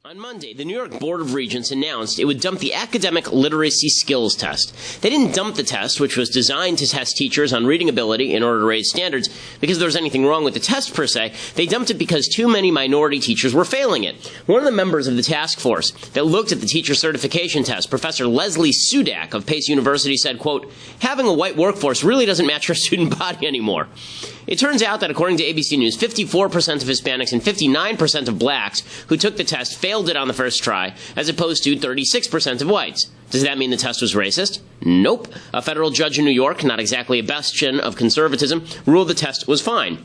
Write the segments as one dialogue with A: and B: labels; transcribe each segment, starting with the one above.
A: On Monday, the New York Board of Regents announced it would dump the academic literacy skills test. They didn't dump the test, which was designed to test teachers on reading ability in order to raise standards, because there was anything wrong with the test per se. They dumped it because too many minority teachers were failing it. One of the members of the task force that looked at the teacher certification test, Professor Leslie Sudak of Pace University, said, quote, "Having a white workforce really doesn't match our student body anymore." It turns out that according to ABC News, 54% of Hispanics and 59% of blacks who took the test failed it on the first try, as opposed to 36% of whites. Does that mean the test was racist? Nope. A federal judge in New York, not exactly a bastion of conservatism, ruled the test was fine.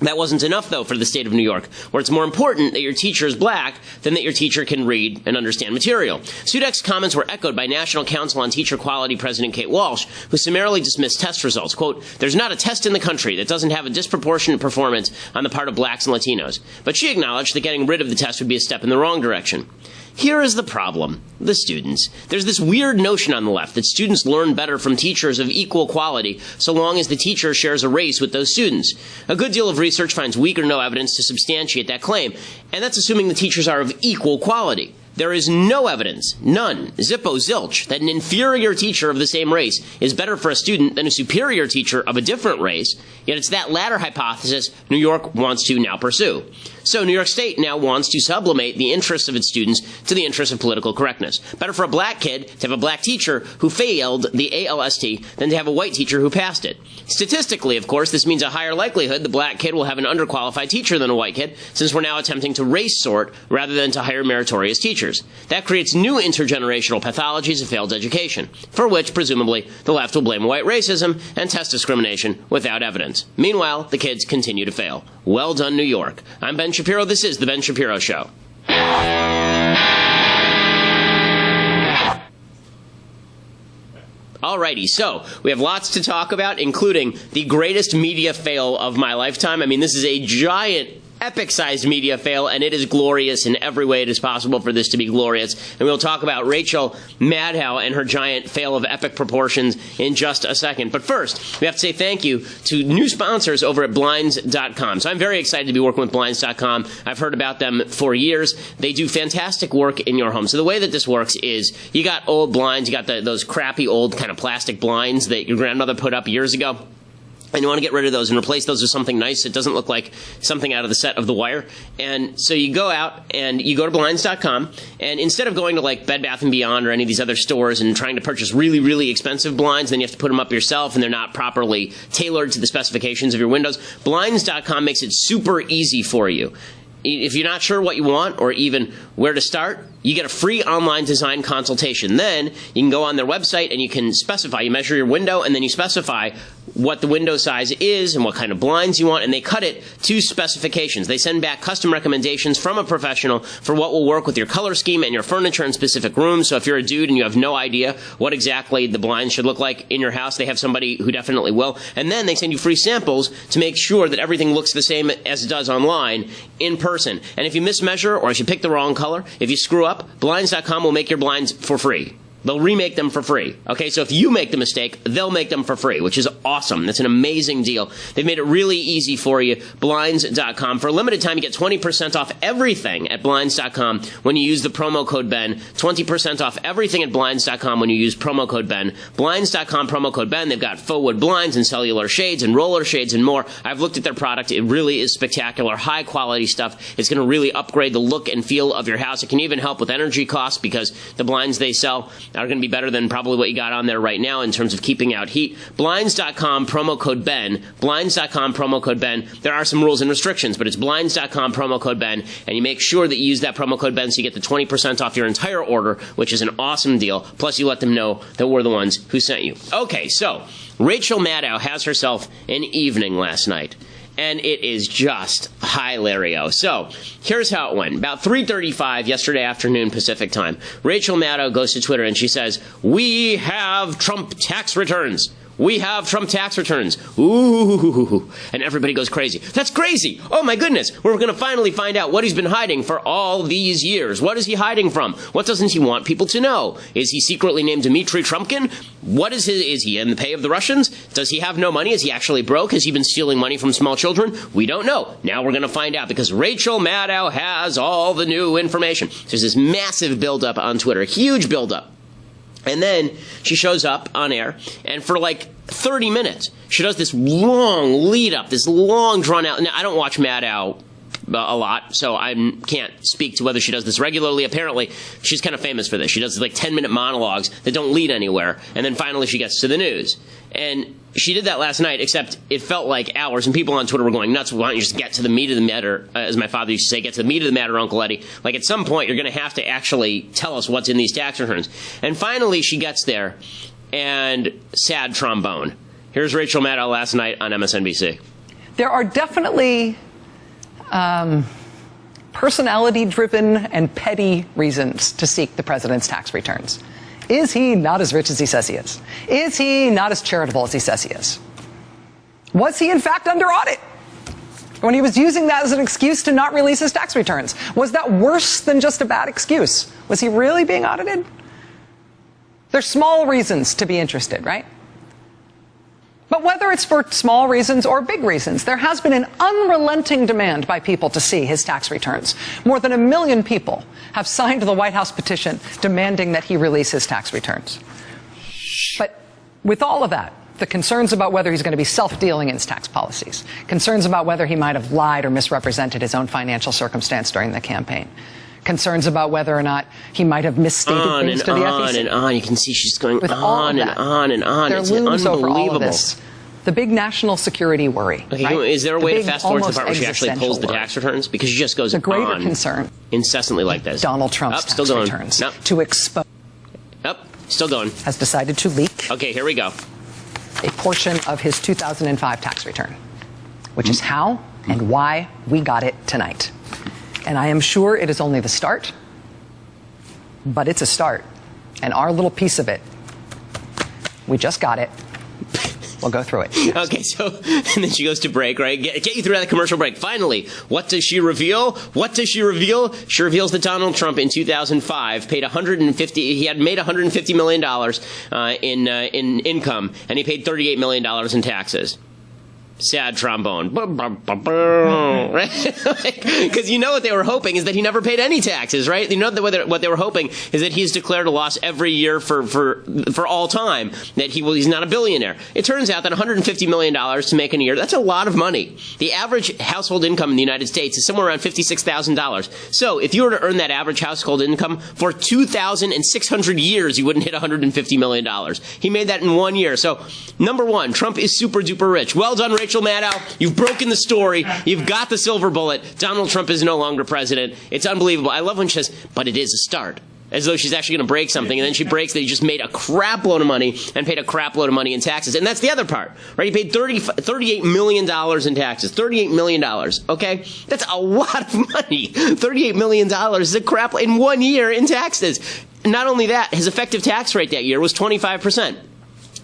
A: That wasn't enough, though, for the state of New York, where it's more important that your teacher is black than that your teacher can read and understand material. Sudak's comments were echoed by National Council on Teacher Quality President Kate Walsh, who summarily dismissed test results. Quote, "There's not a test in the country that doesn't have a disproportionate performance on the part of blacks and Latinos." But she acknowledged that getting rid of the test would be a step in the wrong direction. Here is the problem. The students. There's this weird notion on the left that students learn better from teachers of equal quality so long as the teacher shares a race with those students. A good deal of research finds weak or no evidence to substantiate that claim, and that's assuming the teachers are of equal quality. There is no evidence, none, zippo zilch, that an inferior teacher of the same race is better for a student than a superior teacher of a different race, yet it's that latter hypothesis New York wants to now pursue. So New York State now wants to sublimate the interests of its students to the interests of political correctness. Better for a black kid to have a black teacher who failed the ALST than to have a white teacher who passed it. Statistically, of course, this means a higher likelihood the black kid will have an underqualified teacher than a white kid, since we're now attempting to race sort rather than to hire meritorious teachers. That creates new intergenerational pathologies of failed education, for which, presumably, the left will blame white racism and test discrimination without evidence. Meanwhile, the kids continue to fail. Well done, New York. I'm Ben Shapiro. This is The Ben Shapiro Show. Alrighty, so we have lots to talk about, including the greatest media fail of my lifetime. I mean, this is a giant, epic-sized media fail, and it is glorious in every way it is possible for this to be glorious. And we'll talk about Rachel Maddow and her giant fail of epic proportions in just a second. But first, we have to say thank you to new sponsors over at Blinds.com. So I'm very excited to be working with Blinds.com. I've heard about them for years. They do fantastic work in your home. So the way that this works is you got old blinds, you got those crappy old kind of plastic blinds that your grandmother put up years ago. And you want to get rid of those and replace those with something nice that doesn't look like something out of the set of The Wire. And so you go out and you go to Blinds.com, and instead of going to like Bed Bath & Beyond or any of these other stores and trying to purchase really, really expensive blinds, then you have to put them up yourself and they're not properly tailored to the specifications of your windows, Blinds.com makes it super easy for you. If you're not sure what you want or even where to start, you get a free online design consultation. Then you can go on their website and you can specify, you measure your window and then you specify what the window size is and what kind of blinds you want, and they cut it to specifications. They send back custom recommendations from a professional for what will work with your color scheme and your furniture in specific rooms. So if you're a dude and you have no idea what exactly the blinds should look like in your house, they have somebody who definitely will. And then they send you free samples to make sure that everything looks the same as it does online in person. And if you mismeasure or if you pick the wrong color, if you screw up, Blinds.com will make your blinds for free. They'll remake them for free. Okay, so if you make the mistake, they'll make them for free, which is awesome. That's an amazing deal. They've made it really easy for you. Blinds.com. For a limited time, you get 20% off everything at Blinds.com when you use the promo code Ben. 20% off everything at Blinds.com when you use promo code Ben. Blinds.com, promo code Ben. They've got faux wood blinds and cellular shades and roller shades and more. I've looked at their product. It really is spectacular. High quality stuff. It's going to really upgrade the look and feel of your house. It can even help with energy costs because the blinds they sell are going to be better than probably what you got on there right now in terms of keeping out heat. Blinds.com, promo code Ben. Blinds.com, promo code Ben. There are some rules and restrictions, but it's Blinds.com, promo code Ben, and you make sure that you use that promo code Ben so you get the 20% off your entire order, which is an awesome deal. Plus, you let them know that we're the ones who sent you. Okay, so Rachel Maddow has herself an evening last night. And it is just hilarious. So, here's how it went. About 3:35 yesterday afternoon Pacific time, Rachel Maddow goes to Twitter and she says, "We have Trump tax returns." We have Trump tax returns. Ooh. And everybody goes crazy. That's crazy. Oh, my goodness. We're going to finally find out what he's been hiding for all these years. What is he hiding from? What doesn't he want people to know? Is he secretly named Dmitry Trumpkin? What is he in the pay of the Russians? Does he have no money? Is he actually broke? Has he been stealing money from small children? We don't know. Now we're going to find out because Rachel Maddow has all the new information. There's this massive buildup on Twitter, huge buildup. And then she shows up on air, and for like 30 minutes, she does this long lead up, this long drawn out. Now, I don't watch Maddow a lot, so I can't speak to whether she does this regularly. Apparently, she's kind of famous for this. She does like 10-minute monologues that don't lead anywhere, and then finally she gets to the news. And she did that last night, except it felt like hours, and people on Twitter were going nuts. Why don't you just get to the meat of the matter, as my father used to say, get to the meat of the matter, Uncle Eddie. Like, at some point, you're going to have to actually tell us what's in these tax returns. And finally, she gets there, and sad trombone. Here's Rachel Maddow last night on MSNBC.
B: There are definitely personality-driven and petty reasons to seek the president's tax returns. Is he not as rich as he says he is? Is he not as charitable as he says he is? Was he, in fact, under audit when he was using that as an excuse to not release his tax returns? Was that worse than just a bad excuse? Was he really being audited? There's small reasons to be interested, right? But whether it's for small reasons or big reasons, there has been an unrelenting demand by people to see his tax returns. More than 1 million people have signed the White House petition demanding that he release his tax returns. But with all of that, the concerns about whether he's going to be self-dealing in his tax policies, concerns about whether he might have lied or misrepresented his own financial circumstance during the campaign, concerns about whether or not he might have misstated things to the FEC.
A: On and on. You can see she's going
B: with
A: on and on and on.
B: There
A: it's
B: looms
A: unbelievable.
B: over all of this the big national security worry.
A: Okay,
B: right?
A: Is there a way to fast forward to the part where she actually
B: existential
A: pulls the
B: worry.
A: tax returns? Because she just goes
B: The greater
A: on
B: concern,
A: incessantly like this.
B: Donald Trump's tax returns to expose.
A: Still going.
B: Has decided to leak.
A: Okay, here we go.
B: A portion of his 2005 tax return, which is how and why we got it tonight. And I am sure it is only the start, but it's a start. And our little piece of it, we just got it. We'll go through it.
A: Okay, so, and then she goes to break, right? Get you through that commercial break. Finally, what does she reveal? She reveals that Donald Trump in 2005 paid he had made $150 million in income, and he paid $38 million in taxes. Sad trombone. Because you know what they were hoping is that he never paid any taxes, right? You know what they were hoping is that he's declared a loss every year for all time, that he's not a billionaire. It turns out that $150 million to make in a year, that's a lot of money. The average household income in the United States is somewhere around $56,000. So if you were to earn that average household income for 2,600 years, you wouldn't hit $150 million. He made that in 1 year. So, number one, Trump is super duper rich. Well done, Rachel Maddow. You've broken the story. You've got the silver bullet. Donald Trump is no longer president. It's unbelievable. I love when she says, but it is a start. As though she's actually going to break something, and then she breaks that he just made a crap load of money and paid a crap load of money in taxes. And that's the other part, right? He paid $38 million in taxes. $38 million, okay? That's a lot of money. $38 million is a crap in 1 year in taxes. Not only that, his effective tax rate that year was 25%.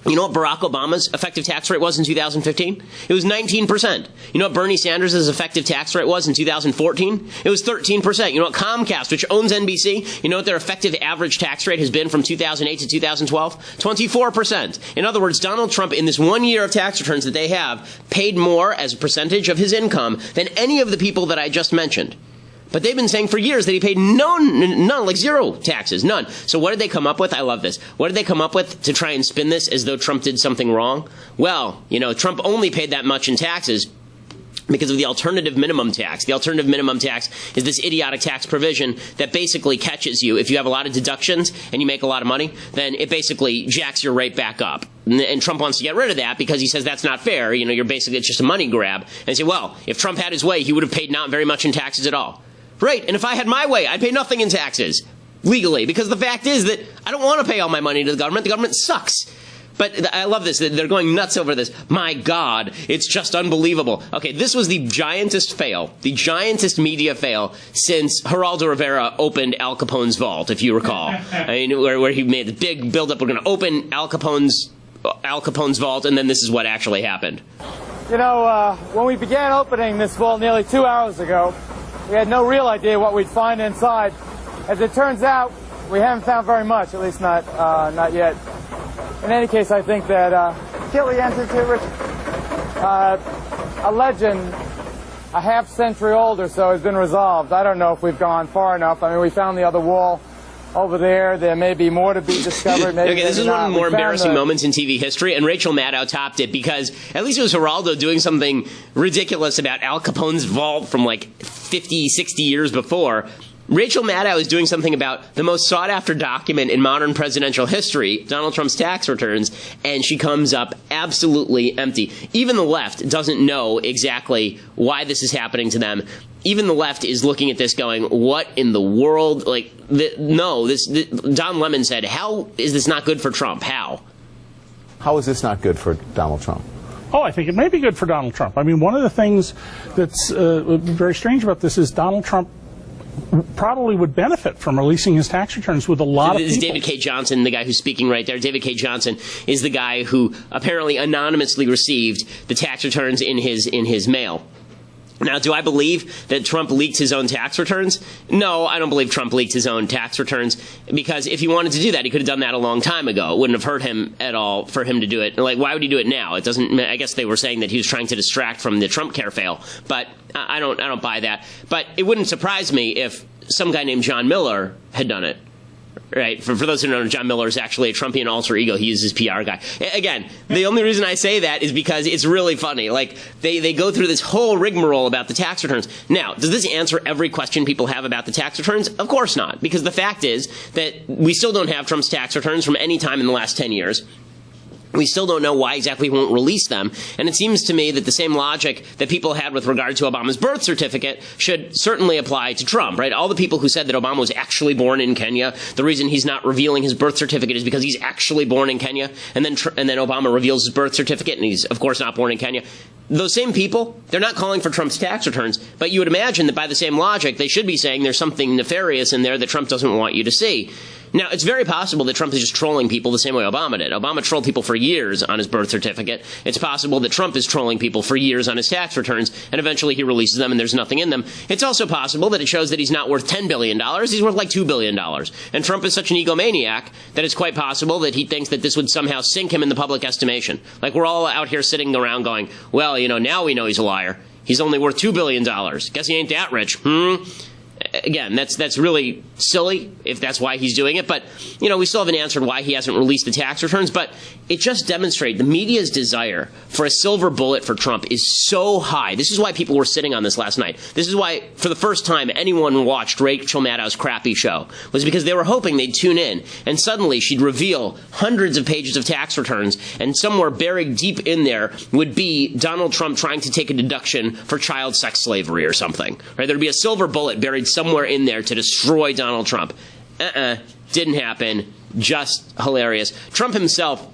A: You know what Barack Obama's effective tax rate was in 2015? It was 19%. You know what Bernie Sanders' effective tax rate was in 2014? It was 13%. You know what Comcast, which owns NBC, you know what their effective average tax rate has been from 2008 to 2012? 24%. In other words, Donald Trump, in this 1 year of tax returns that they have, paid more as a percentage of his income than any of the people that I just mentioned. But they've been saying for years that he paid none, like zero taxes, none. So what did they come up with? I love this. What did they come up with to try and spin this as though Trump did something wrong? Well, you know, Trump only paid that much in taxes because of the alternative minimum tax. The alternative minimum tax is this idiotic tax provision that basically catches you. If you have a lot of deductions and you make a lot of money, then it basically jacks your rate back up. And Trump wants to get rid of that because he says that's not fair. You know, it's just a money grab. And say, well, if Trump had his way, he would have paid not very much in taxes at all. Right, and if I had my way, I'd pay nothing in taxes, legally, because the fact is that I don't want to pay all my money to the government. The government sucks. But I love this. They're going nuts over this. My God, it's just unbelievable. Okay, this was the giantest fail, the giantest media fail since Geraldo Rivera opened Al Capone's vault, if you recall. I mean, where he made the big buildup. We're going to open Al Capone's Al Capone's vault, and then this is what actually happened.
C: You know, when we began opening this vault nearly 2 hours ago, we had no real idea what we'd find inside. As it turns out, we haven't found very much, at least not yet. In any case, I think that kill the answer to Rich. A legend a half-century old or so has been resolved. I don't know if we've gone far enough. I mean, we found the other wall over there. There may be more to be discovered. Maybe,
A: okay, this is
C: not.
A: one of the more embarrassing moments in TV history, and Rachel Maddow topped it because at least it was Geraldo doing something ridiculous about Al Capone's vault from like 50, 60 years before. Rachel Maddow is doing something about the most sought-after document in modern presidential history, Donald Trump's tax returns, and she comes up absolutely empty. Even the left doesn't know exactly why this is happening to them. Even the left is looking at this going, what in the world? Like, Don Lemon said, how is this not good for Trump? How?
D: How is this not good for Donald Trump?
E: Oh, I think it may be good for Donald Trump. I mean, one of the things that's very strange about this is Donald Trump probably would benefit from releasing his tax returns with a lot of people.
A: This is David K. Johnson, the guy who's speaking right there. David K. Johnson is the guy who apparently anonymously received the tax returns in his mail. Now, do I believe that Trump leaked his own tax returns? No, I don't believe Trump leaked his own tax returns, because if he wanted to do that, he could have done that a long time ago. It wouldn't have hurt him at all for him to do it. Like, why would he do it now? It doesn't. I guess they were saying that he was trying to distract from the Trump care fail, but I don't buy that. But it wouldn't surprise me if some guy named John Miller had done it. Right. For those who don't know, John Miller is actually a Trumpian alter ego. He is his PR guy. Again, the only reason I say that is because it's really funny. Like, they go through this whole rigmarole about the tax returns. Now, does this answer every question people have about the tax returns? Of course not. Because the fact is that we still don't have Trump's tax returns from any time in the last 10 years. We still don't know why exactly he won't release them. And it seems to me that the same logic that people had with regard to Obama's birth certificate should certainly apply to Trump, right? All the people who said that Obama was actually born in Kenya, the reason he's not revealing his birth certificate is because he's actually born in Kenya. And then Obama reveals his birth certificate, and he's, of course, not born in Kenya. Those same people, they're not calling for Trump's tax returns, but you would imagine that by the same logic, they should be saying there's something nefarious in there that Trump doesn't want you to see. Now, it's very possible that Trump is just trolling people the same way Obama did. Obama trolled people for years on his birth certificate. It's possible that Trump is trolling people for years on his tax returns, and eventually he releases them and there's nothing in them. It's also possible that it shows that he's not worth $10 billion. He's worth like $2 billion. And Trump is such an egomaniac that it's quite possible that he thinks that this would somehow sink him in the public estimation. Like, we're all out here sitting around going, well, now we know he's a liar. He's only worth $2 billion. Guess he ain't that rich. Again, that's really silly if that's why he's doing it. But, we still haven't answered why he hasn't released the tax returns. But it just demonstrates the media's desire for a silver bullet for Trump is so high. This is why people were sitting on this last night. This is why, for the first time, anyone watched Rachel Maddow's crappy show, was because they were hoping they'd tune in, and suddenly she'd reveal hundreds of pages of tax returns, and somewhere buried deep in there would be Donald Trump trying to take a deduction for child sex slavery or something. Right? There'd be a silver bullet buried somewhere in there to destroy Donald Trump. Didn't happen. Just hilarious. Trump himself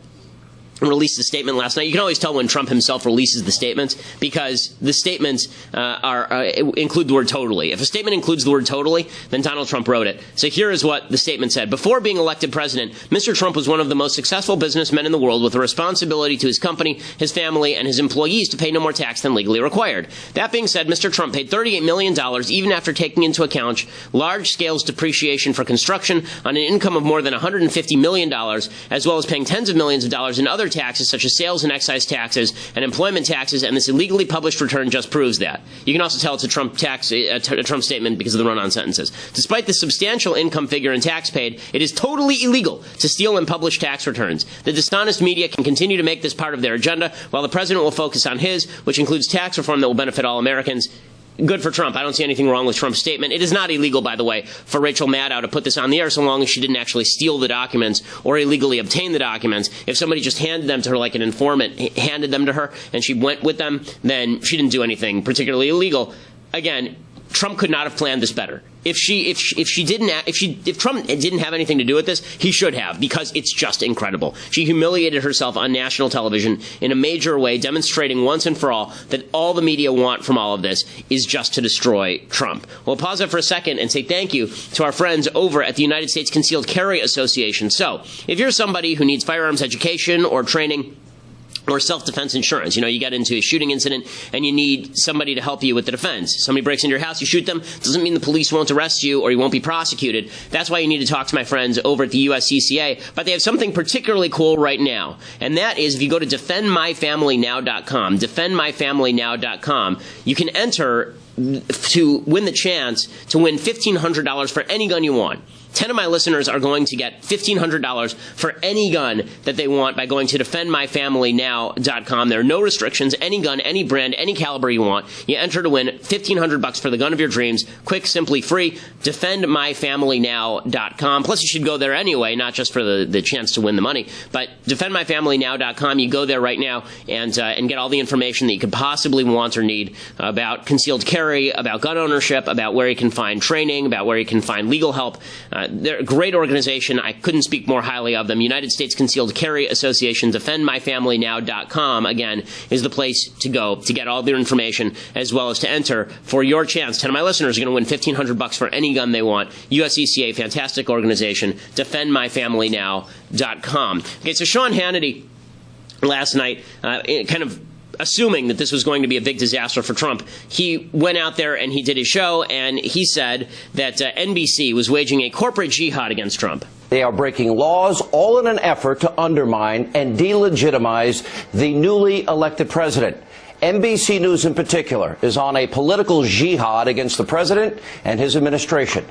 A: released a statement last night. You can always tell when Trump himself releases the statements, because the statements include the word totally. If a statement includes the word totally, then Donald Trump wrote it. So here is what the statement said. Before being elected president, Mr. Trump was one of the most successful businessmen in the world, with a responsibility to his company, his family, and his employees to pay no more tax than legally required. That being said, Mr. Trump paid $38 million even after taking into account large-scale depreciation for construction on an income of more than $150 million, as well as paying tens of millions of dollars in other taxes such as sales and excise taxes and employment taxes, and this illegally published return just proves that. You can also tell it's a Trump statement because of the run-on sentences. Despite the substantial income figure and tax paid, it is totally illegal to steal and publish tax returns. The dishonest media can continue to make this part of their agenda, while the president will focus on his, which includes tax reform that will benefit all Americans. Good for Trump. I don't see anything wrong with Trump's statement. It is not illegal, by the way, for Rachel Maddow to put this on the air so long as she didn't actually steal the documents or illegally obtain the documents. If somebody just handed them to her like an informant, handed them to her, and she went with them, then she didn't do anything particularly illegal. Again, Trump could not have planned this better. if Trump didn't have anything to do with this, he should have, because it's just incredible. She humiliated herself on national television in a major way, demonstrating once and for all that all the media want from all of this is just to destroy Trump. We'll pause it for a second and say thank you to our friends over at the United States Concealed Carry Association. So, if you're somebody who needs firearms education or training, or self-defense insurance. You get into a shooting incident and you need somebody to help you with the defense. Somebody breaks into your house, you shoot them. Doesn't mean the police won't arrest you or you won't be prosecuted. That's why you need to talk to my friends over at the USCCA. But they have something particularly cool right now. And that is, if you go to defendmyfamilynow.com, defendmyfamilynow.com, you can enter to win the chance to win $1,500 for any gun you want. 10 of my listeners are going to get $1,500 for any gun that they want by going to defendmyfamilynow.com. There are no restrictions. Any gun, any brand, any caliber you want. You enter to win $1,500 for the gun of your dreams. Quick, simply, free. Defendmyfamilynow.com. Plus, you should go there anyway, not just for the chance to win the money. But defendmyfamilynow.com. You go there right now and get all the information that you could possibly want or need about concealed carry, about gun ownership, about where you can find training, about where you can find legal help. They're a great organization. I couldn't speak more highly of them. United States Concealed Carry Association, defendmyfamilynow.com, again, is the place to go to get all their information as well as to enter for your chance. 10 of my listeners are going to win $1,500 for any gun they want. USCCA, fantastic organization, defendmyfamilynow.com. Okay, so Sean Hannity last night, kind of assuming that this was going to be a big disaster for Trump, he went out there and he did his show, and he said that NBC was waging a corporate jihad against Trump.
F: They are breaking laws, all in an effort to undermine and delegitimize the newly elected president. NBC News in particular is on a political jihad against the president and his administration.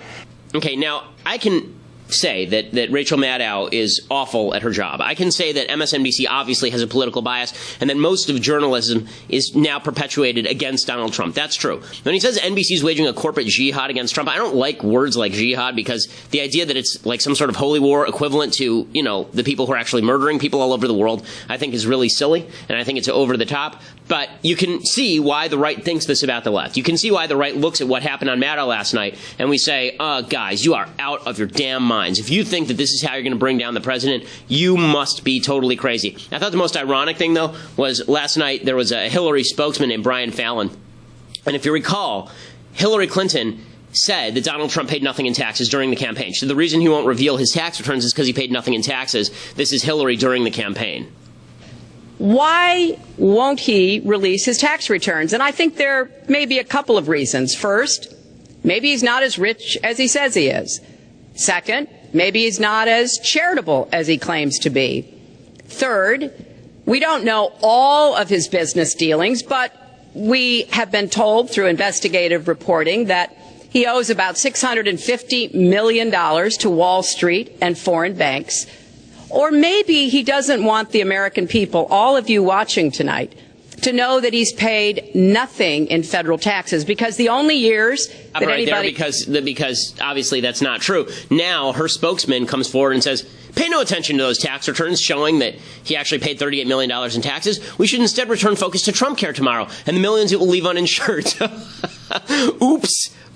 A: Okay, now I can say that Rachel Maddow is awful at her job. I can say that MSNBC obviously has a political bias, and that most of journalism is now perpetuated against Donald Trump. That's true. When he says NBC is waging a corporate jihad against Trump, I don't like words like jihad, because the idea that it's like some sort of holy war equivalent to, the people who are actually murdering people all over the world, I think is really silly, and I think it's over the top. But you can see why the right thinks this about the left. You can see why the right looks at what happened on Maddow last night, and we say, guys, you are out of your damn minds. If you think that this is how you're going to bring down the president, you must be totally crazy. I thought the most ironic thing, though, was last night there was a Hillary spokesman named Brian Fallon. And if you recall, Hillary Clinton said that Donald Trump paid nothing in taxes during the campaign. So the reason he won't reveal his tax returns is because he paid nothing in taxes. This is Hillary during the campaign.
G: Why won't he release his tax returns? And I think there may be a couple of reasons. First, maybe he's not as rich as he says he is. Second, maybe he's not as charitable as he claims to be. Third, we don't know all of his business dealings, but we have been told through investigative reporting that he owes about $650 million to Wall Street and foreign banks. Or maybe he doesn't want the American people, all of you watching tonight, to know that he's paid nothing in federal taxes, because the only years that anybody...
A: Because obviously that's not true. Now her spokesman comes forward and says, pay no attention to those tax returns showing that he actually paid $38 million in taxes. We should instead return focus to Trump Care tomorrow and the millions it will leave uninsured.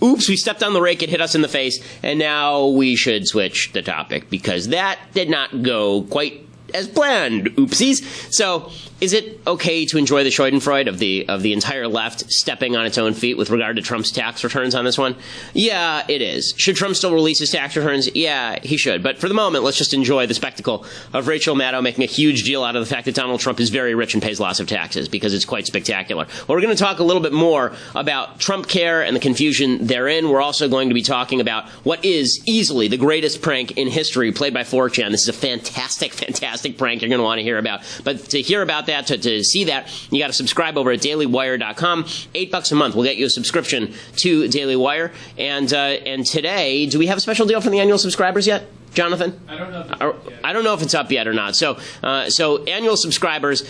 A: Oops, we stepped on the rake, it hit us in the face, and now we should switch the topic, because that did not go quite as planned. Oopsies. So, is it okay to enjoy the schadenfreude of the entire left stepping on its own feet with regard to Trump's tax returns on this one? Yeah, it is. Should Trump still release his tax returns? Yeah, he should. But for the moment, let's just enjoy the spectacle of Rachel Maddow making a huge deal out of the fact that Donald Trump is very rich and pays lots of taxes, because it's quite spectacular. Well, we're going to talk a little bit more about Trump Care and the confusion therein. We're also going to be talking about what is easily the greatest prank in history played by 4chan. This is a fantastic prank you're going to want to hear about. But to hear about that, to see that, you got to subscribe over at dailywire.com. $8 a month will get you a subscription to Daily Wire. And today, do we have a special deal for the annual subscribers yet, Jonathan?
H: I
A: don't know if it's up yet or not. So annual subscribers,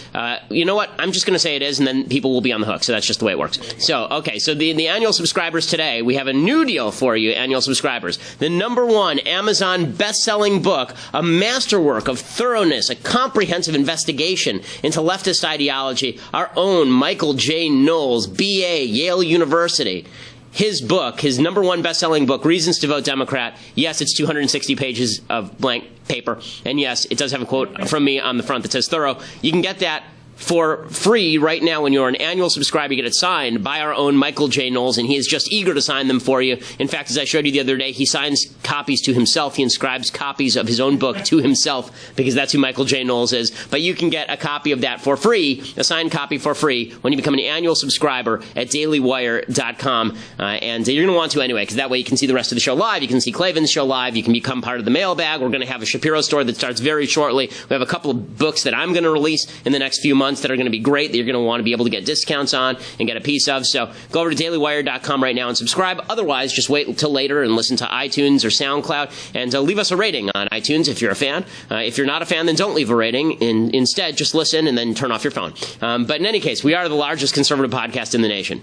A: you know what? I'm just going to say it is, and then people will be on the hook. So that's just the way it works. So, okay. So the annual subscribers today, we have a new deal for you, annual subscribers. The #1 Amazon best-selling book, a masterwork of thoroughness, a comprehensive investigation into leftist ideology, our own Michael J. Knowles, B.A., Yale University. his book, his #1 best-selling book, Reasons to Vote Democrat, yes, it's 260 pages of blank paper. And yes, it does have a quote from me on the front that says thorough. You can get that for free right now when you're an annual subscriber. You get it signed by our own Michael J. Knowles, and he is just eager to sign them for you. In fact, as I showed you the other day, he signs copies to himself. He inscribes copies of his own book to himself because that's who Michael J. Knowles is. But you can get a copy of that for free, a signed copy for free, when you become an annual subscriber at dailywire.com. And you're going to want to anyway, because that way you can see the rest of the show live. You can see Klavan's show live. You can become part of the mailbag. We're going to have a Shapiro store that starts very shortly. We have a couple of books that I'm going to release in the next few months that are going to be great, that you're going to want to be able to get discounts on and get a piece of. So go over to dailywire.com right now and subscribe. Otherwise, just wait until later and listen to iTunes or SoundCloud, and leave us a rating on iTunes if you're a fan. If you're not a fan, then don't leave a rating. Instead, just listen and then turn off your phone. But in any case, we are the largest conservative podcast in the nation.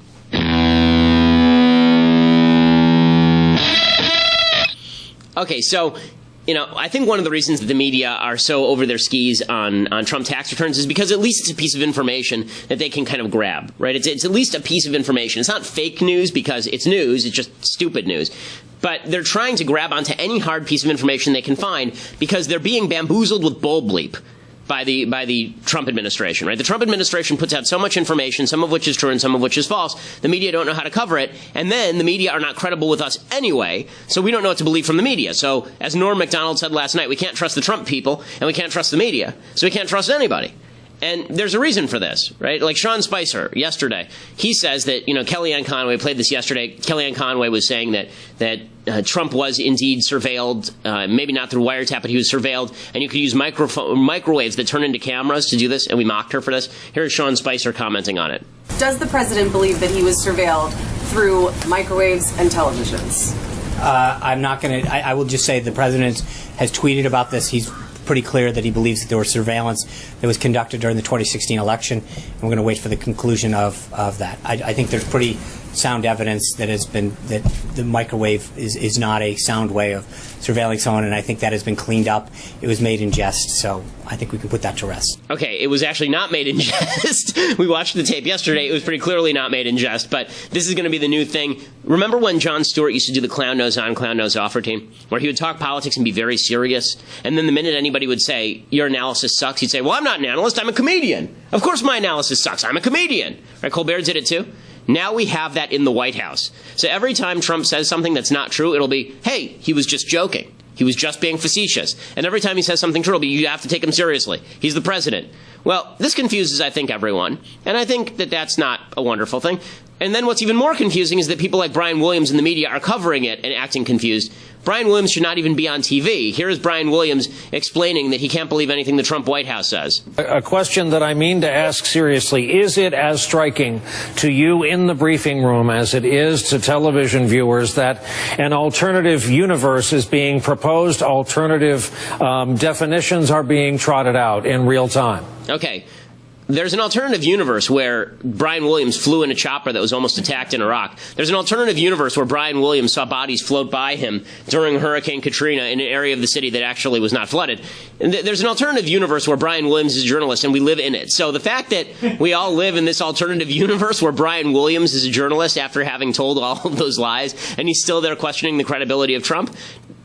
A: Okay, so I think one of the reasons that the media are so over their skis on Trump tax returns is because at least it's a piece of information that they can kind of grab, right? It's at least a piece of information. It's not fake news because it's news. It's just stupid news. But they're trying to grab onto any hard piece of information they can find because they're being bamboozled with bull bleep by the Trump administration, right? The Trump administration puts out so much information, some of which is true and some of which is false. The media don't know how to cover it, and then the media are not credible with us anyway, so we don't know what to believe from the media. So, as Norm Macdonald said last night, we can't trust the Trump people, and we can't trust the media, so we can't trust anybody. And there's a reason for this, right? Like Sean Spicer yesterday, he says that, Kellyanne Conway played this yesterday. Kellyanne Conway was saying that Trump was indeed surveilled, maybe not through wiretap, but he was surveilled, and you could use microwaves that turn into cameras to do this, and we mocked her for this. Here's Sean Spicer commenting on it.
H: Does the president believe that he was surveilled through microwaves and televisions?
I: I'm not going to. I will just say the president has tweeted about this. He's pretty clear that he believes that there was surveillance that was conducted during the 2016 election, and we're going to wait for the conclusion of that. I think there's pretty sound evidence that the microwave is not a sound way of surveilling someone, and I think that has been cleaned up. It was made in jest, so I think we can put that to rest.
A: Okay, it was actually not made in jest. We watched the tape yesterday. It was pretty clearly not made in jest, but this is going to be the new thing. Remember when Jon Stewart used to do the clown nose on, clown nose off routine, where he would talk politics and be very serious, and then the minute anybody would say, your analysis sucks, he'd say, well, I'm not an analyst, I'm a comedian. Of course my analysis sucks, I'm a comedian. Right, Colbert did it too. Now we have that in the White House. So every time Trump says something that's not true, it'll be, hey, he was just joking. He was just being facetious. And every time he says something true, it'll be, you have to take him seriously. He's the president. Well, this confuses, I think, everyone. And I think that that's not a wonderful thing. And then what's even more confusing is that people like Brian Williams in the media are covering it and acting confused. Brian Williams should not even be on TV. Here is Brian Williams explaining that he can't believe anything the Trump White House says.
J: A question that I mean to ask seriously. Is it as striking to you in the briefing room as it is to television viewers that an alternative universe is being proposed, alternative definitions are being trotted out in real time?
A: Okay. There's an alternative universe where Brian Williams flew in a chopper that was almost attacked in Iraq. There's an alternative universe where Brian Williams saw bodies float by him during Hurricane Katrina in an area of the city that actually was not flooded. And there's an alternative universe where Brian Williams is a journalist and we live in it. So the fact that we all live in this alternative universe where Brian Williams is a journalist after having told all of those lies and he's still there questioning the credibility of Trump,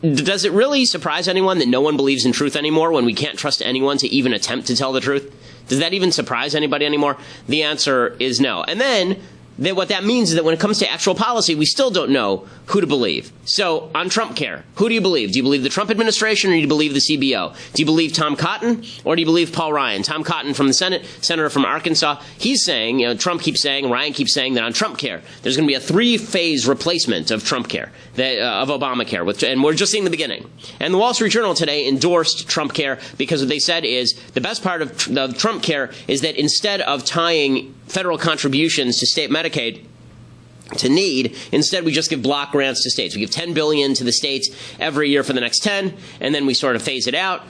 A: does it really surprise anyone that no one believes in truth anymore when we can't trust anyone to even attempt to tell the truth? Does that even surprise anybody anymore? The answer is no. And then what that means is that when it comes to actual policy, we still don't know who to believe. So on Trump Care, who do you believe? Do you believe the Trump administration or do you believe the CBO? Do you believe Tom Cotton or do you believe Paul Ryan? Tom Cotton from the Senate, senator from Arkansas, he's saying, Trump keeps saying, Ryan keeps saying that on Trump Care, there's going to be a 3-phase replacement of Trump Care, of Obamacare, and we're just seeing the beginning. And the Wall Street Journal today endorsed Trump Care because what they said is the best part of Trump Care is that instead of tying federal contributions to state Medicaid to need, instead we just give block grants to states. We give $10 billion to the states every year for the next 10, and then we sort of phase it out.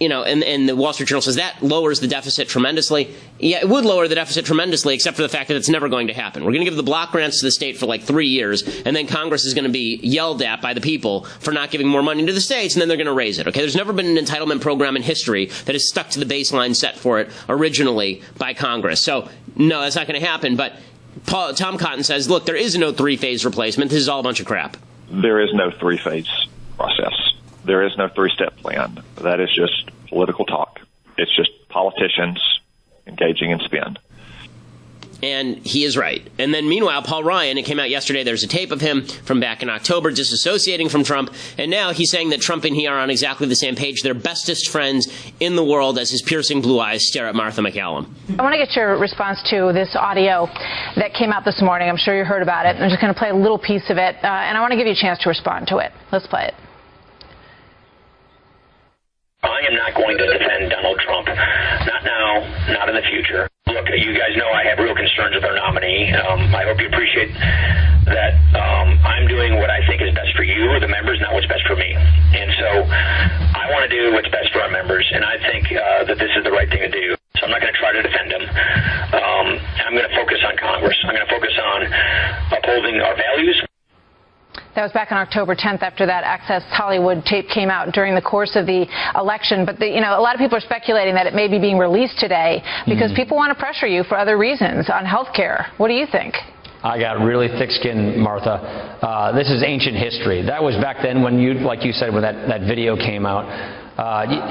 A: And the Wall Street Journal says that lowers the deficit tremendously. Yeah, it would lower the deficit tremendously, except for the fact that it's never going to happen. We're going to give the block grants to the state for like 3 years, and then Congress is going to be yelled at by the people for not giving more money to the states, and then they're going to raise it. Okay, there's never been an entitlement program in history that has stuck to the baseline set for it originally by Congress. So, no, that's not going to happen, but Tom Cotton says, look, there is no three-phase replacement. This is all a bunch of crap.
K: There is no three-phase process. There is no three-step plan. That is just political talk. It's just politicians engaging in spin.
A: And he is right. And then meanwhile, Paul Ryan, it came out yesterday, there's a tape of him from back in October disassociating from Trump. And now he's saying that Trump and he are on exactly the same page. They're bestest friends in the world as his piercing blue eyes stare at Martha McCallum.
L: I want to get your response to this audio that came out this morning. I'm sure you heard about it. I'm just going to play a little piece of it. And I want to give you a chance to respond to it. Let's play it.
M: I am not going to defend Donald Trump. Not now, not in the future. Look, you guys know I have real concerns with our nominee. I hope you appreciate that I'm doing what I think is best for you, the members, not what's best for me. And so I want to do what's best for our members, and I think that this is the right thing to do. So I'm not going to try to defend him. I'm going to focus on Congress. I'm going to focus on upholding our values.
L: That was back on October 10th after that Access Hollywood tape came out during the course of the election. But, a lot of people are speculating that it may be being released today because people want to pressure you for other reasons on health care. What do you think?
N: I got really thick skin, Martha. This is ancient history. That was back then when like you said, when that video came out.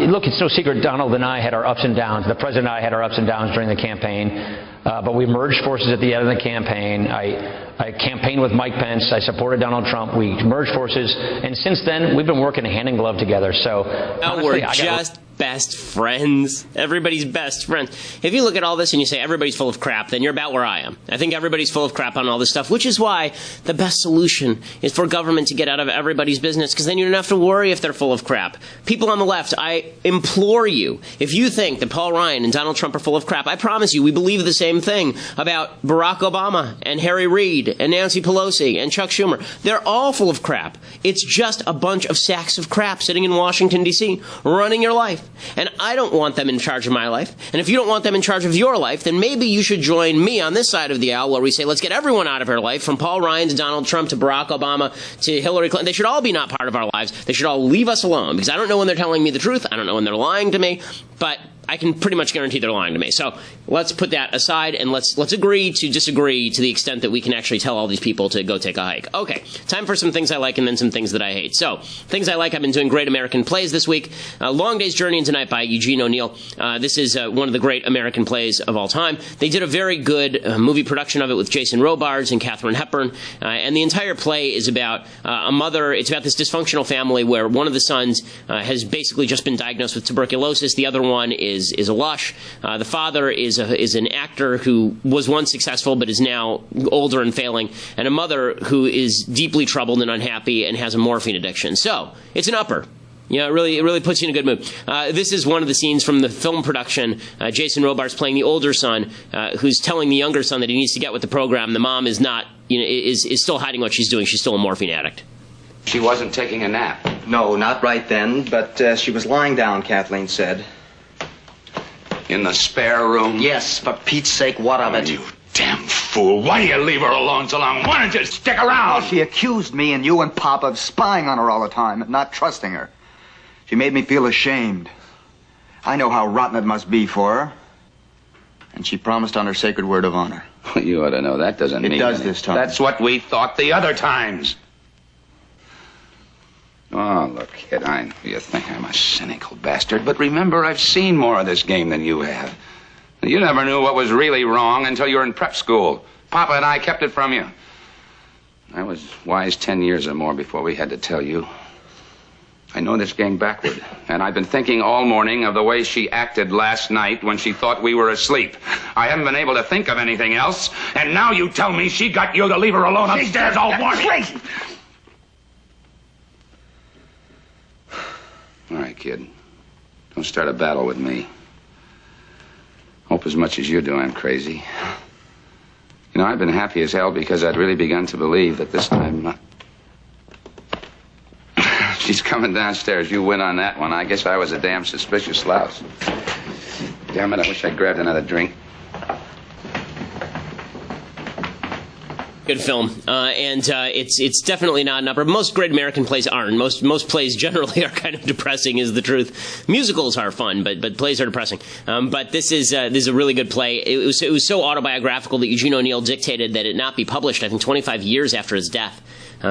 N: Look, it's no secret Donald and I had our ups and downs. The president and I had our ups and downs during the campaign. But we merged forces at the end of the campaign. I campaigned with Mike Pence. I supported Donald Trump. We merged forces. And since then, we've been working hand in glove together. So honestly,
A: we're just best friends. Everybody's best friends. If you look at all this and you say everybody's full of crap, then you're about where I am. I think everybody's full of crap on all this stuff, which is why the best solution is for government to get out of everybody's business, because then you don't have to worry if they're full of crap. People on the left, I implore you, if you think that Paul Ryan and Donald Trump are full of crap, I promise you we believe the same thing about Barack Obama and Harry Reid and Nancy Pelosi and Chuck Schumer. They're all full of crap. It's just a bunch of sacks of crap sitting in Washington, D.C., running your life. And I don't want them in charge of my life. And if you don't want them in charge of your life, then maybe you should join me on this side of the aisle where we say, let's get everyone out of her life, from Paul Ryan to Donald Trump to Barack Obama to Hillary Clinton. They should all be not part of our lives. They should all leave us alone, because I don't know when they're telling me the truth. I don't know when they're lying to me. But I can pretty much guarantee they're lying to me. So let's put that aside and let's agree to disagree to the extent that we can actually tell all these people to go take a hike. Okay, time for some things I like and then some things that I hate. So, things I like, I've been doing Great American Plays this week. Long Day's Journey into Night by Eugene O'Neill. This is one of the great American plays of all time. They did a very good movie production of it with Jason Robards and Katharine Hepburn. And the entire play is about a mother. It's about this dysfunctional family where one of the sons has basically just been diagnosed with tuberculosis. The other one is a lush. The father is an actor who was once successful but is now older and failing, and a mother who is deeply troubled and unhappy and has a morphine addiction. So it's an upper. Yeah, it really puts you in a good mood. This is one of the scenes from the film production. Jason Robards playing the older son, who's telling the younger son that he needs to get with the program. The mom is not, is still hiding what she's doing. She's still a morphine addict.
O: She wasn't taking a nap.
P: No, not right then, but she was lying down, Kathleen said.
O: In the spare room?
P: Yes, for Pete's sake, what of it?
O: You damn fool. Why do you leave her alone so long? Why don't you stick around?
P: Well, she accused me and you and Pop of spying on her all the time and not trusting her. She made me feel ashamed. I know how rotten it must be for her. And she promised on her sacred word of honor.
O: Well, you ought to know that doesn't mean
P: it does
O: anything.
P: This time.
O: That's what we thought the other times. Oh, look, kid, I know you think I'm a cynical bastard, but remember, I've seen more of this game than you have. You never knew what was really wrong until you were in prep school. Papa and I kept it from you. I was wise 10 years or more before we had to tell you. I know this game backward, and I've been thinking all morning of the way she acted last night when she thought we were asleep. I haven't been able to think of anything else, and now you tell me she got you to leave her alone upstairs all morning. Crazy. All right, kid. Don't start a battle with me. Hope as much as you do I'm crazy. You know, I've been happy as hell because I'd really begun to believe that this time... She's coming downstairs. You win on that one. I guess I was a damn suspicious louse. Damn it, I wish I'd grabbed another drink.
A: good film, and it's definitely not an upper. Most great American plays aren't. Most plays generally are kind of depressing, is the truth. Musicals are fun, but plays are depressing. But this is a really good play. It was so autobiographical that Eugene O'Neill dictated that it not be published, I think, 25 years after his death.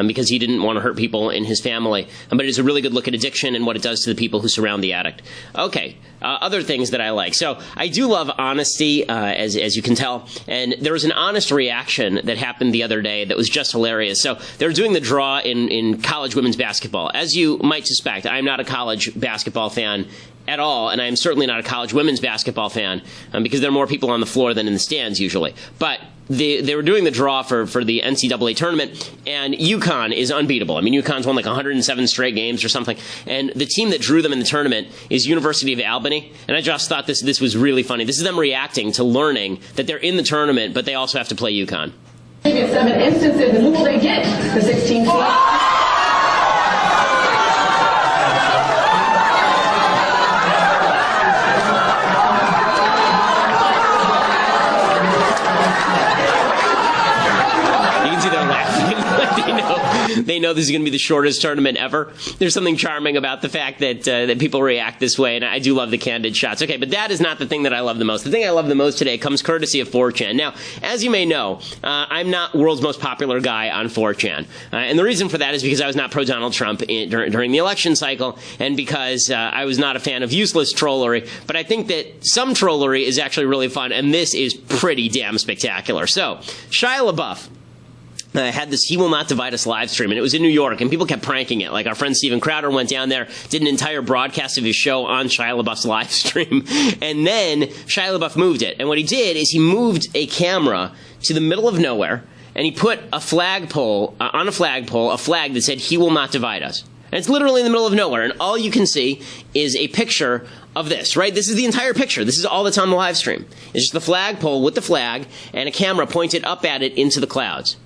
A: Because he didn't want to hurt people in his family. But it is a really good look at addiction and what it does to the people who surround the addict. Okay, other things that I like. So I do love honesty, as you can tell. And there was an honest reaction that happened the other day that was just hilarious. So they're doing the draw in college women's basketball. As you might suspect, I'm not a college basketball fan at all, and I am certainly not a college women's basketball fan because there are more people on the floor than in the stands usually. But they were doing the draw for the NCAA tournament, and UConn is unbeatable. I mean, UConn's won like 107 straight games or something, and the team that drew them in the tournament is University of Albany, and I just thought this was really funny. This is them reacting to learning that they're in the tournament, but they also have to play UConn.
Q: Previous 7 instances, and who will they get? The 16 team.
A: They know this is going to be the shortest tournament ever. There's something charming about the fact that people react this way, and I do love the candid shots. Okay, but that is not the thing that I love the most. The thing I love the most today comes courtesy of 4chan. Now, as you may know, I'm not world's most popular guy on 4chan. And the reason for that is because I was not pro-Donald Trump during the election cycle, and because I was not a fan of useless trollery. But I think that some trollery is actually really fun, and this is pretty damn spectacular. So, Shia LaBeouf had this He Will Not Divide Us live stream, and it was in New York, and people kept pranking it. Like our friend Steven Crowder went down there, did an entire broadcast of his show on Shia LaBeouf's live stream, and then Shia LaBeouf moved it. And what he did is he moved a camera to the middle of nowhere, and he put a flagpole, on a flagpole, a flag that said, He Will Not Divide Us. And it's literally in the middle of nowhere, and all you can see is a picture of this, right? This is the entire picture. This is all that's on the live stream. It's just the flagpole with the flag and a camera pointed up at it into the clouds.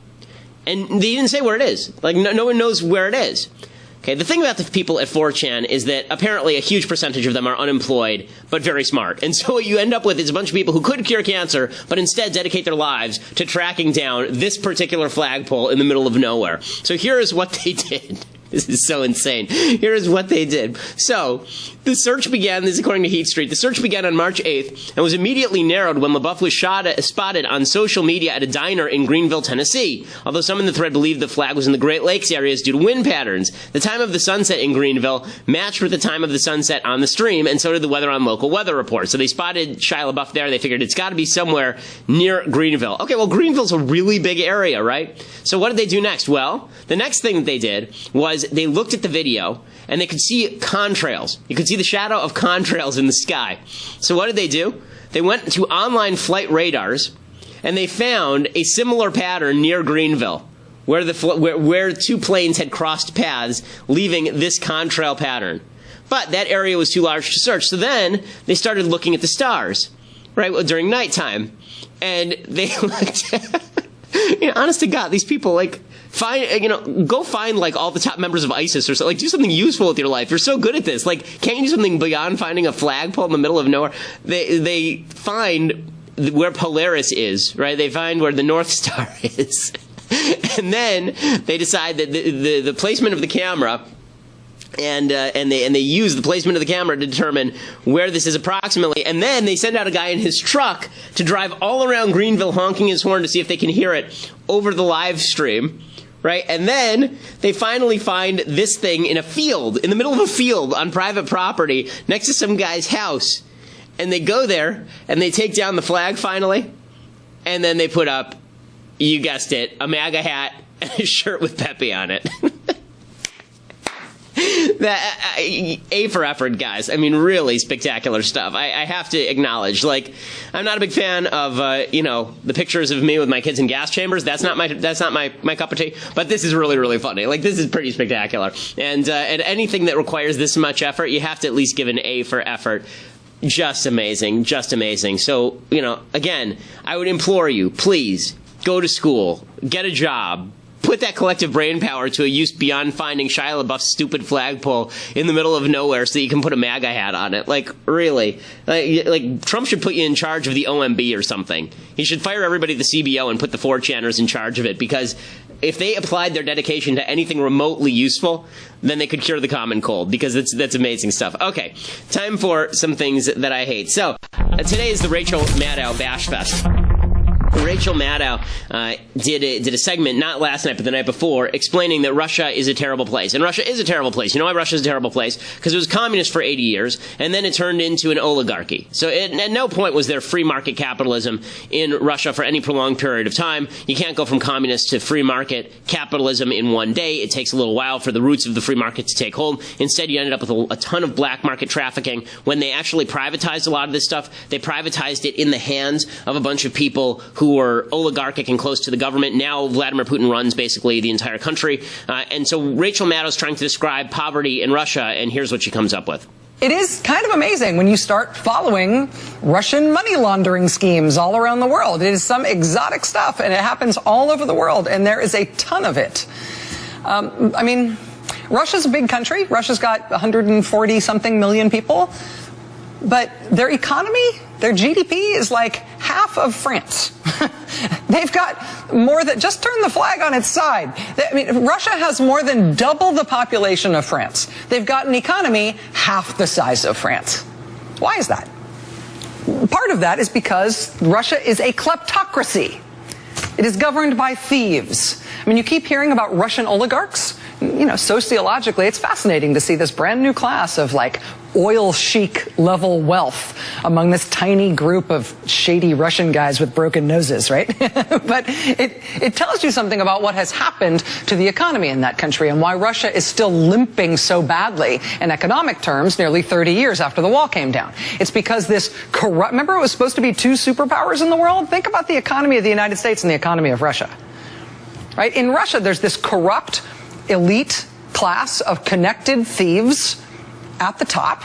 A: And they didn't say where it is. Like, no one knows where it is. Okay, the thing about the people at 4chan is that apparently a huge percentage of them are unemployed, but very smart. And so what you end up with is a bunch of people who could cure cancer, but instead dedicate their lives to tracking down this particular flagpole in the middle of nowhere. So here is what they did. This is so insane. Here is what they did. So, the search began, this is according to Heat Street, the search began on March 8th and was immediately narrowed when LaBeouf was spotted on social media at a diner in Greenville, Tennessee. Although some in the thread believed the flag was in the Great Lakes areas due to wind patterns. The time of the sunset in Greenville matched with the time of the sunset on the stream, and so did the weather on local weather reports. So they spotted Shia LaBeouf there. They figured it's got to be somewhere near Greenville. Okay, well, Greenville's a really big area, right? So what did they do next? Well, the next thing that they did was they looked at the video, and they could see contrails. You could see the shadow of contrails in the sky. So what did they do? They went to online flight radars, and they found a similar pattern near Greenville, where two planes had crossed paths, leaving this contrail pattern. But that area was too large to search. So then they started looking at the stars, right, during nighttime. And they looked honest to God, these people, like, go find, like, all the top members of ISIS or something. Like, do something useful with your life. You're so good at this. Like, can't you do something beyond finding a flagpole in the middle of nowhere? They find where Polaris is, right? They find where the North Star is. And then they decide that the placement of the camera and they use the placement of the camera to determine where this is approximately, and then they send out a guy in his truck to drive all around Greenville honking his horn to see if they can hear it over the live stream, right? And then they finally find this thing in a field, in the middle of a field on private property next to some guy's house, and they go there and they take down the flag finally, and then they put up, you guessed it, a MAGA hat and a shirt with Pepe on it. A for effort, guys. I mean, really spectacular stuff. I have to acknowledge, like, I'm not a big fan of, the pictures of me with my kids in gas chambers. That's not my cup of tea. But this is really, really funny. Like, this is pretty spectacular. And anything that requires this much effort, you have to at least give an A for effort. Just amazing. Just amazing. So, again, I would implore you, please, go to school, get a job, put that collective brain power to a use beyond finding Shia LaBeouf's stupid flagpole in the middle of nowhere so that you can put a MAGA hat on it. Like, really? Like Trump should put you in charge of the OMB or something. He should fire everybody at the CBO and put the 4chaners in charge of it, because if they applied their dedication to anything remotely useful, then they could cure the common cold, because that's amazing stuff. Okay, time for some things that I hate. So, today is the Rachel Maddow Bash Fest. Rachel Maddow did a segment, not last night, but the night before, explaining that Russia is a terrible place. And Russia is a terrible place. You know why Russia is a terrible place? Because it was communist for 80 years, and then it turned into an oligarchy. So at no point was there free market capitalism in Russia for any prolonged period of time. You can't go from communist to free market capitalism in one day. It takes a little while for the roots of the free market to take hold. Instead, you ended up with a ton of black market trafficking. When they actually privatized a lot of this stuff, they privatized it in the hands of a bunch of people who were oligarchic and close to the government. Now Vladimir Putin runs basically the entire country. And so Rachel Maddow's trying to describe poverty in Russia, and here's what she comes up with.
B: It is kind of amazing when you start following Russian money laundering schemes all around the world. It is some exotic stuff, and it happens all over the world, and there is a ton of it. I mean, Russia's a big country. Russia's got 140-something million people. But their economy, their GDP is like half of France. They've got more than, just turn the flag on its side. I mean, Russia has more than double the population of France. They've got an economy half the size of France. Why is that? Part of that is because Russia is a kleptocracy. It is governed by thieves. I mean, you keep hearing about Russian oligarchs. You know, sociologically, it's fascinating to see this brand new class of like oil chic level wealth among this tiny group of shady Russian guys with broken noses, right? But it tells you something about what has happened to the economy in that country and why Russia is still limping so badly in economic terms nearly 30 years after the wall came down. It's because this corrupt, remember it was supposed to be two superpowers in the world? Think about the economy of the United States and the economy of Russia, right? In Russia, there's this corrupt elite class of connected thieves at the top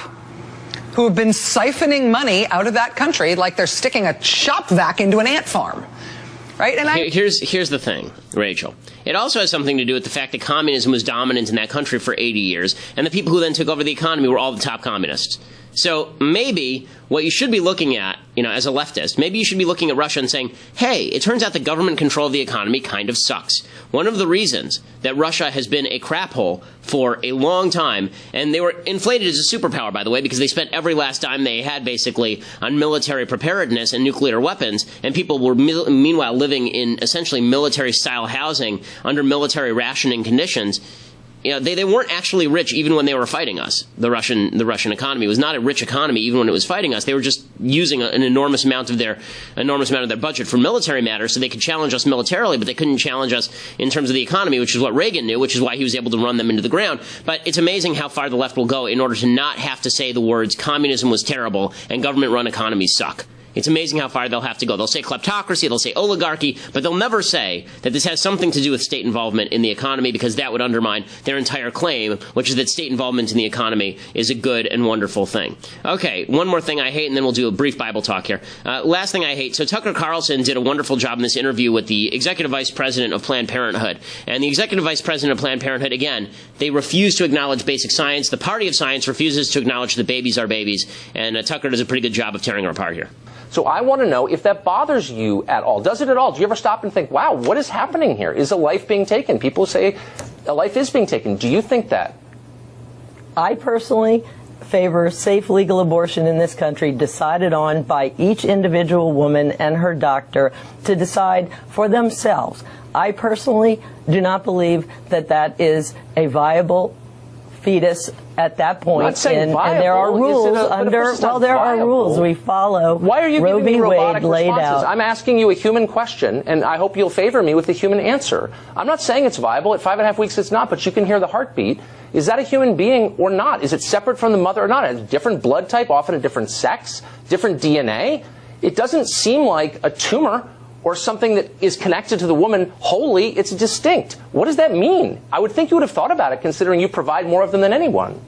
B: who have been siphoning money out of that country like they're sticking a shop vac into an ant farm. Right? And
A: here's the thing, Rachel. It also has something to do with the fact that communism was dominant in that country for 80 years, and the people who then took over the economy were all the top communists. So maybe what you should be looking at, you know, as a leftist, maybe you should be looking at Russia and saying, hey, it turns out the government control of the economy kind of sucks. One of the reasons that Russia has been a crap hole for a long time, and they were inflated as a superpower, by the way, because they spent every last dime they had basically on military preparedness and nuclear weapons, and people were meanwhile living in essentially military-style housing under military rationing conditions. You know, they weren't actually rich even when they were fighting us. The Russian economy was not a rich economy even when it was fighting us. They were just using an enormous amount of their budget for military matters so they could challenge us militarily, but they couldn't challenge us in terms of the economy, which is what Reagan knew, which is why he was able to run them into the ground. But it's amazing how far the left will go in order to not have to say the words communism was terrible and government-run economies suck. It's amazing how far they'll have to go. They'll say kleptocracy, they'll say oligarchy, but they'll never say that this has something to do with state involvement in the economy, because that would undermine their entire claim, which is that state involvement in the economy is a good and wonderful thing. Okay, one more thing I hate, and then we'll do a brief Bible talk here. Last thing I hate. So Tucker Carlson did a wonderful job in this interview with the executive vice president of Planned Parenthood. And the executive vice president of Planned Parenthood, again, they refuse to acknowledge basic science. The party of science refuses to acknowledge that babies are babies. And Tucker does a pretty good job of tearing her apart here.
R: So I want to know if that bothers you at all. Does it at all? Do you ever stop and think, wow, what is happening here? Is a life being taken? People say a life is being taken. Do you think that?
S: I personally favor safe legal abortion in this country, decided on by each individual woman and her doctor to decide for themselves. I personally do not believe that that is a viable fetus at that point, and there are rules there are rules we follow.
R: Why are you
S: Roe
R: giving me
S: v.
R: robotic
S: Wade laid
R: responses?
S: out.
R: I'm asking you a human question, and I hope you'll favor me with a human answer. I'm not saying it's viable. At 5.5 weeks, it's not, but you can hear the heartbeat. Is that a human being or not? Is it separate from the mother or not? A different blood type, often a different sex, different DNA? It doesn't seem like a tumor or something that is connected to the woman wholly. It's distinct. What does that mean? I would think you would have thought about it, considering you provide more of them than anyone.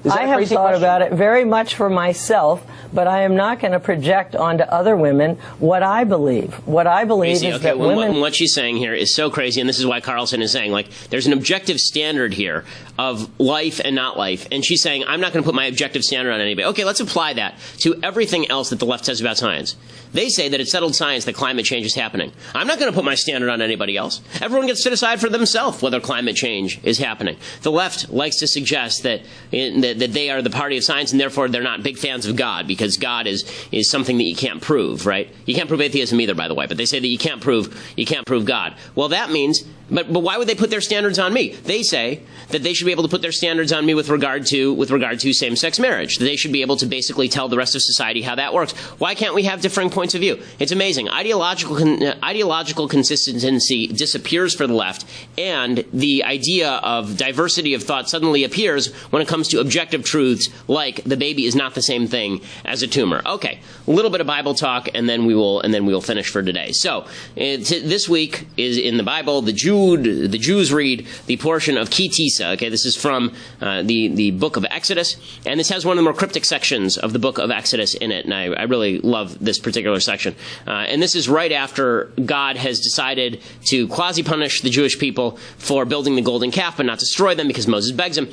R: Is that
S: I
R: a
S: have
R: crazy
S: thought
R: question?
S: about it very much for myself, but I am not going to project onto other women what I believe. What I believe
A: Crazy.
S: is
A: Okay,
S: that women...
A: what she's saying here is so crazy, and this is why Carlson is saying, like, there's an objective standard here of life and not life, and she's saying, I'm not going to put my objective standard on anybody. Okay, let's apply that to everything else that the left says about science. They say that it's settled science that climate change is happening. I'm not going to put my standard on anybody else. Everyone gets to decide for themselves whether climate change is happening. The left likes to suggest that they are the party of science, and therefore they're not big fans of God, because God is something that you can't prove, right? You can't prove atheism either, by the way, but they say that you can't prove God. Well, that means, but why would they put their standards on me? They say that they should be able to put their standards on me with regard to same-sex marriage. They should be able to basically tell the rest of society how that works. Why can't we have differing points of view? It's amazing. Ideological consistency disappears for the left, and the idea of diversity of thought suddenly appears when it comes to objective truths like the baby is not the same thing as a tumor. Okay, a little bit of Bible talk, and then we will finish for today. So this week is in the Bible. The Jews read the portion of Ki Tisa. Okay, this is from the book of Exodus, and this has one of the more cryptic sections of the book of Exodus in it, and I really love this particular section. And this is right after God has decided to quasi-punish the Jewish people for building the golden calf, but not destroy them, because Moses begs him.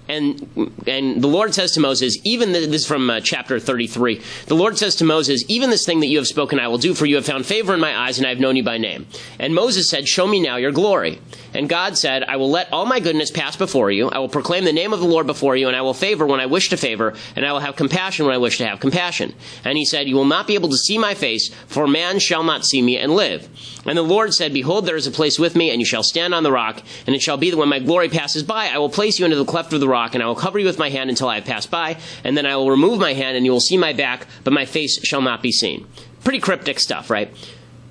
A: And the Lord says to Moses, this is from chapter 33, the Lord says to Moses, even this thing that you have spoken I will do, for you have found favor in my eyes, and I have known you by name. And Moses said, show me now your glory. And God said, I will let all my goodness pass before you. I will proclaim the name of the Lord before you, and I will favor when I wish to favor, and I will have compassion when I wish to have compassion. And he said, you will not be able to see my face, for man shall not see me and live. And the Lord said, behold, there is a place with me, and you shall stand on the rock, and it shall be that when my glory passes by, I will place you into the cleft of the rock, and I will cover you with my hand until I have passed by, and then I will remove my hand, and you will see my back, but my face shall not be seen. Pretty cryptic stuff, right?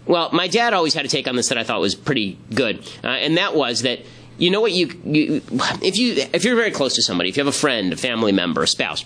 A: Well, my dad always had a take on this that I thought was pretty good, and that was that, you know what, if you're very close to somebody, if you have a friend, a family member, a spouse,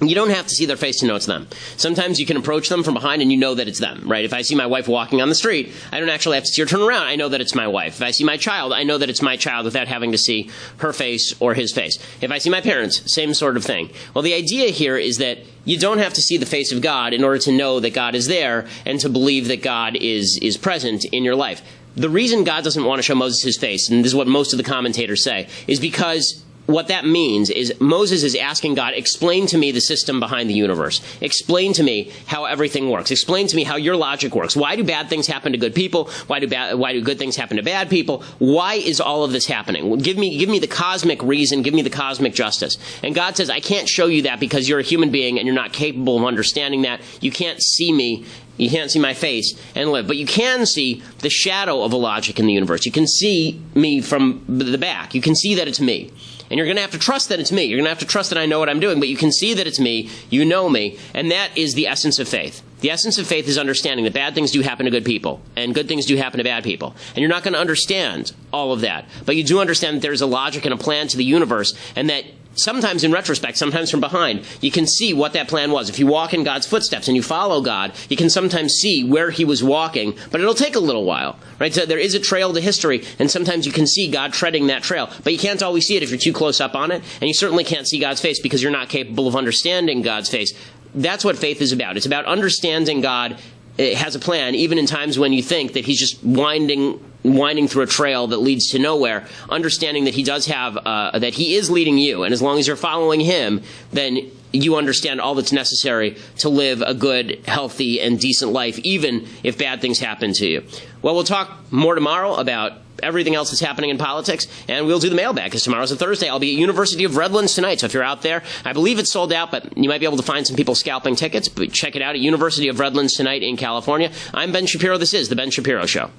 A: you don't have to see their face to know it's them. Sometimes you can approach them from behind and you know that it's them, right? If I see my wife walking on the street, I don't actually have to see her turn around. I know that it's my wife. If I see my child, I know that it's my child without having to see her face or his face. If I see my parents, same sort of thing. Well, the idea here is that you don't have to see the face of God in order to know that God is there and to believe that God is present in your life. The reason God doesn't want to show Moses his face, and this is what most of the commentators say, is because what that means is Moses is asking God, explain to me the system behind the universe. Explain to me how everything works. Explain to me how your logic works. Why do bad things happen to good people? Why do good things happen to bad people? Why is all of this happening? Give me the cosmic reason. Give me the cosmic justice. And God says, I can't show you that because you're a human being and you're not capable of understanding that. You can't see me. You can't see my face and live. But you can see the shadow of a logic in the universe. You can see me from the back. You can see that it's me. And you're going to have to trust that it's me. You're going to have to trust that I know what I'm doing. But you can see that it's me. You know me. And that is the essence of faith. The essence of faith is understanding that bad things do happen to good people. And good things do happen to bad people. And you're not going to understand all of that. But you do understand that there's a logic and a plan to the universe. And that sometimes in retrospect, sometimes from behind, you can see what that plan was. If you walk in God's footsteps and you follow God, you can sometimes see where he was walking, but it'll take a little while, right? So there is a trail to history, and sometimes you can see God treading that trail, but you can't always see it if you're too close up on it, and you certainly can't see God's face because you're not capable of understanding God's face. That's what faith is about. It's about understanding God has a plan, even in times when you think that he's just winding through a trail that leads to nowhere, understanding that he does have, that he is leading you. And as long as you're following him, then you understand all that's necessary to live a good, healthy, and decent life, even if bad things happen to you. Well, we'll talk more tomorrow about everything else that's happening in politics, and we'll do the mailbag, because tomorrow's a Thursday. I'll be at University of Redlands tonight, so if you're out there, I believe it's sold out, but you might be able to find some people scalping tickets. But check it out at University of Redlands tonight in California. I'm Ben Shapiro. This is The Ben Shapiro Show.